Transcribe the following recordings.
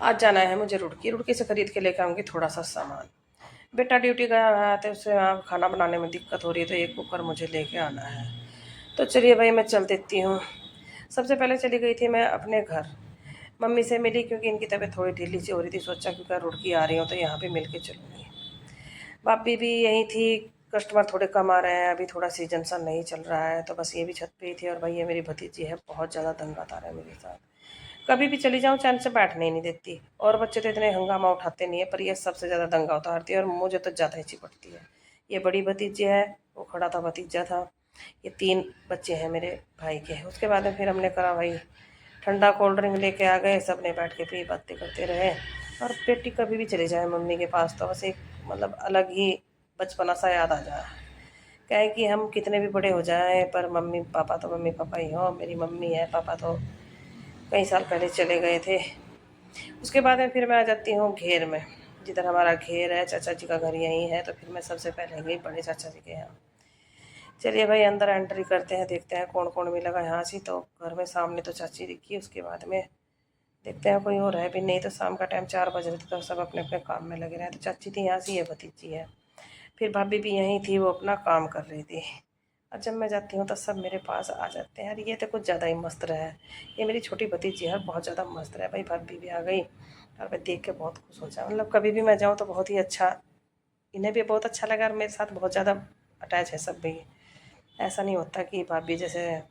आज जाना है मुझे रुड़की। रुड़की से ख़रीद के लेकर आऊँगी थोड़ा सा सामान। बेटा ड्यूटी गया है तो उससे वहाँ खाना बनाने में दिक्कत हो रही है, तो एक कुकर मुझे लेके आना है। तो चलिए भाई मैं चल देती हूँ। सबसे पहले चली गई थी मैं अपने घर। मम्मी से मिली क्योंकि इनकी तबीयत थोड़ी ढीली सी हो रही थी। सोचा क्योंकि रुड़की आ रही हूँ तो यहाँ पे मिल के चलूँगी। भाभी भी यहीं थी। कस्टमर थोड़े कम आ रहे हैं, अभी थोड़ा सीजन सा नहीं चल रहा है, तो बस ये भी छत पे ही थी। और भाई ये मेरी भतीजी है, बहुत ज़्यादा दंगादार है मेरे साथ। कभी भी चली जाऊँ चैन से बैठने ही नहीं देती। और बच्चे तो इतने हंगामा उठाते नहीं है, पर ये सबसे ज़्यादा दंगा उतारती है और मुझे तो ज़्यादा ही चिपटती है। ये बड़ी भतीजी है, वो खड़ा था भतीजा था। ये 3 बच्चे हैं मेरे भाई के। उसके बाद में फिर हमने करा भाई ठंडा कोल्ड ड्रिंक लेके आ गए, सब ने बैठ के पी, बातें करते रहे। और बेटी कभी भी चली जाए मम्मी के पास तो बस एक मतलब अलग ही बचपना सा याद आ जाए। क्या है कि हम कितने भी बड़े हो जाएं पर मम्मी पापा तो मम्मी पापा ही हो। मेरी मम्मी है, पापा तो कई साल पहले चले गए थे। उसके बाद में फिर मैं आ जाती हूँ घेर में। जिधर हमारा घेर है, चाचा जी का घर यहीं है, तो फिर मैं सबसे पहले गई बड़े चाचा जी के यहाँ। चलिए भाई अंदर एंट्री करते हैं, देखते हैं कौन कौन मिलेगा यहाँ से। तो घर में सामने तो चाची दिखी, उसके बाद में देखते हैं कोई और है भी नहीं। तो शाम का टाइम 4 बज रहे थे, तो सब अपने अपने काम में लगे रहे। तो चाची थी यहाँ से, ये भतीजी है। फिर भाभी भी यहीं थी, वो अपना काम कर रही थी। और जब मैं जाती हूँ तो सब मेरे पास आ जाते हैं। यार ये तो कुछ ज़्यादा ही मस्त रहा है। ये मेरी छोटी भतीजी है, बहुत ज़्यादा मस्त रहा है। भाई भाभी भी आ गई और मैं देख के बहुत खुश हो जाऊँ। मतलब कभी भी मैं जाऊँ तो बहुत ही अच्छा, इन्हें भी बहुत अच्छा लगा और मेरे साथ बहुत ज़्यादा अटैच है सब भी। ऐसा नहीं होता कि भाभी जैसे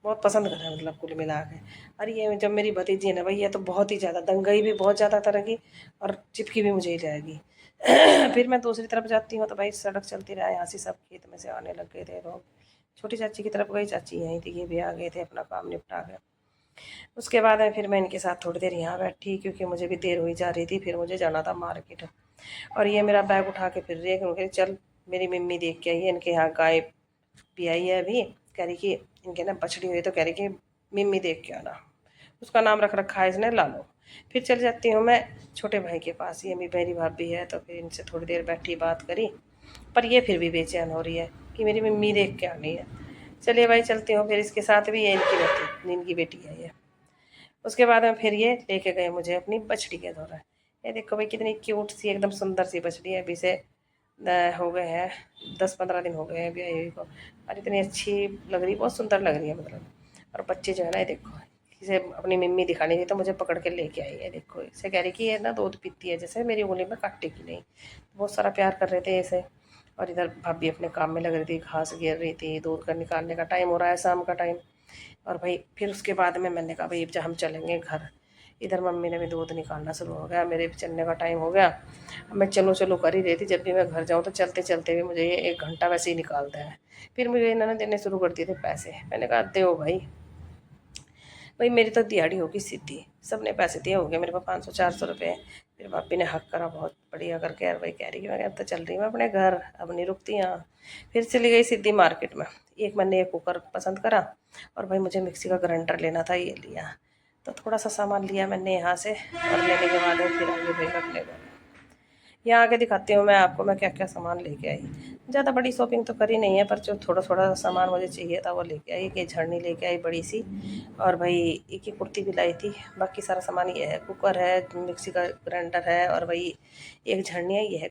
बहुत पसंद करें, मतलब कुल मिला के। और ये जब मेरी भतीजी है ना भाई, ये तो बहुत ही ज़्यादा दंगई भी बहुत ज़्यादा तरह की, और चिपकी भी मुझे ही जाएगी। फिर मैं दूसरी तरफ जाती हूँ तो भाई सड़क चलती रहा, यहाँ से सब खेत में से आने लग गए थे लोग। छोटी चाची की तरफ गई, चाची यहीं थी, ये भी आ गए थे, अपना काम निपटा गए। उसके बाद में फिर मैं इनके साथ थोड़ी देर यहाँ बैठी क्योंकि मुझे भी देर हुई जा रही थी। फिर मुझे जाना था मार्केट। और ये मेरा बैग उठा के फिर रही है क्योंकि चल मेरी मम्मी देख के आई है, इनके यहाँ गाय भी आई है अभी। कह रही कि इनके ना बछड़ी हुई, तो कह रही कि मम्मी देख के आना। उसका नाम रख रखा है इसने लालो। फिर चल जाती हूँ मैं छोटे भाई के पास। ये मेरी भाभी है, तो फिर इनसे थोड़ी देर बैठी बात करी। पर ये फिर भी बेचैन हो रही है कि मेरी मम्मी देख के आनी है। चलिए भाई चलती हूँ। फिर इसके साथ भी ये इनकी बेटी है ये। उसके बाद में फिर ये लेके गए मुझे अपनी बछड़ी के दौरा। ये देखो भाई कितनी क्यूट सी एकदम सुंदर सी बछड़ी है। अभी से हो गए हैं 10-15 दिन हो गए हैं अभी आई हुई को। और इतनी अच्छी लग रही, बहुत सुंदर लग रही है मतलब। और बच्चे जो है ना, ये देखो इसे अपनी मम्मी दिखानी थी तो मुझे पकड़ के लेके आई है। देखो इसे कह रही कि ये ना दूध पीती है, जैसे मेरी उंगली में काटेगी नहीं। बहुत सारा प्यार कर रहे थे इसे। और इधर भाभी अपने काम में लग रही थी, घास घेर रही थी। दूध का निकालने का टाइम हो रहा है, शाम का टाइम। और भाई फिर उसके बाद में मैंने कहा भाई जब हम चलेंगे घर। इधर मम्मी ने भी दूध निकालना शुरू हो गया, मेरे भी चलने का टाइम हो गया। अब मैं चलो चलो कर ही रही थी। जब भी मैं घर जाऊँ तो चलते चलते भी मुझे ये 1 घंटा वैसे ही निकालता है। फिर मुझे इन्होंने देने शुरू कर दिए थे पैसे। मैंने कहा दो भाई। भाई मेरी तो दिहाड़ी होगी सीधी। सब ने पैसे दिए, हो गए मेरे पास 500-400 रुपये। फिर भाभी ने हक करा बहुत बढ़िया करके। यार भाई कह रही कि मैं अब तो चल रही मैं अपने घर, अब नहीं रुकती यहाँ। फिर चली गई सीधी मार्केट में। एक मैंने एक कुकर पसंद करा, और भाई मुझे मिक्सी का ग्राइंडर लेना था, ये लिया। तो थोड़ा सा सामान लिया मैंने यहाँ से, और लेने के बाद में फिर आगे भाई अपने घर। यहाँ आके दिखाती हूँ मैं आपको मैं क्या क्या सामान लेके आई। ज़्यादा बड़ी शॉपिंग तो करी नहीं है, पर जो थोड़ा थोड़ा सामान मुझे चाहिए था वो लेके आई। एक झड़नी लेके आई बड़ी सी, और भाई एक ही कुर्ती भी लाई थी। बाकी सारा सामान ये है, कुकर है, मिक्सी का ग्राइंडर है, और भाई एक झड़नी है, ये है।